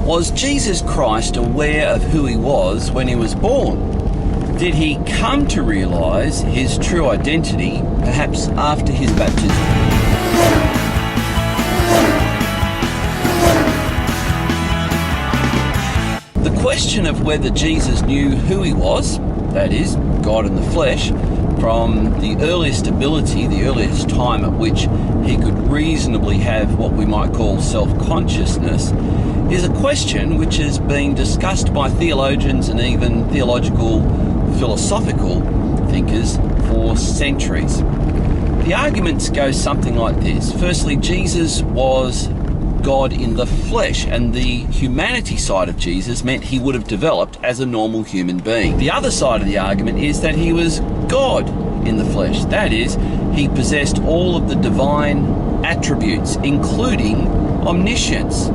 Was Jesus Christ aware of who he was when he was born? Did he come to realise his true identity perhaps after his baptism? The question of whether Jesus knew who he was, that is, God in the flesh, from the earliest ability, the earliest time at which he could reasonably have what we might call self-consciousness, is a question which has been discussed by theologians and even theological, philosophical thinkers for centuries. The arguments go something like this. Firstly, Jesus was God in the flesh, and the humanity side of Jesus meant he would have developed as a normal human being. The other side of the argument is that he was God in the flesh. That is, he possessed all of the divine attributes, including omniscience.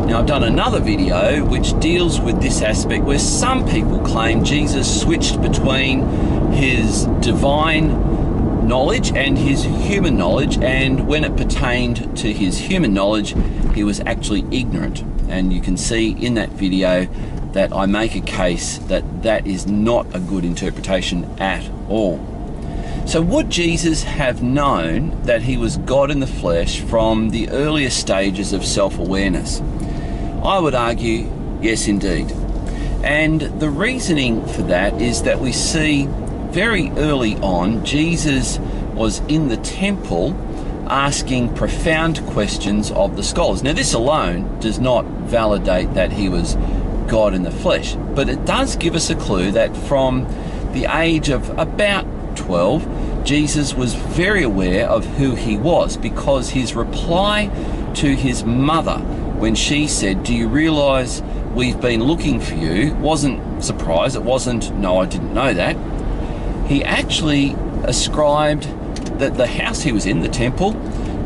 Now, I've done another video which deals with this aspect where some people claim Jesus switched between his divine knowledge and his human knowledge, and when it pertained to his human knowledge, he was actually ignorant. And you can see in that video that I make a case that that is not a good interpretation at all. So would Jesus have known that he was God in the flesh from the earliest stages of self-awareness? I would argue, yes indeed. And the reasoning for that is that we see very early on, Jesus was in the temple asking profound questions of the scholars. Now, this alone does not validate that he was God in the flesh, but it does give us a clue that from the age of about 12, Jesus was very aware of who he was, because his reply to his mother when she said, "Do you realise we've been looking for you?" wasn't surprise. It wasn't, "No, I didn't know that." He actually ascribed that the house he was in, the temple,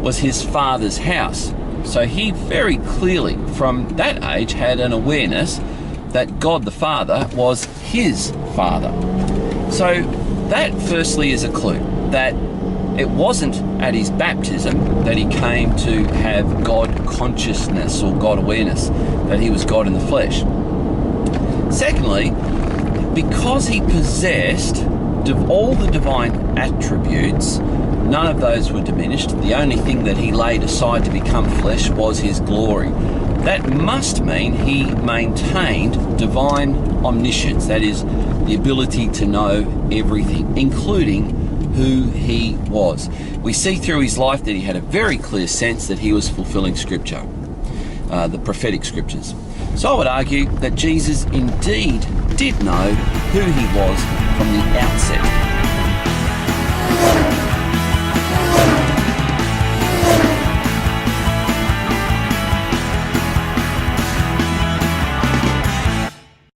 was his father's house. So he very clearly, from that age, had an awareness that God the Father was his father. So that firstly is a clue that it wasn't at his baptism that he came to have God consciousness or God awareness, that he was God in the flesh. Secondly, because he possessed all the divine attributes, none of those were diminished. The only thing that he laid aside to become flesh was his glory. That must mean he maintained divine omniscience, that is, the ability to know everything, including who he was. We see through his life that he had a very clear sense that he was fulfilling Scripture, the prophetic Scriptures. So I would argue that Jesus indeed did know who he was from the outset.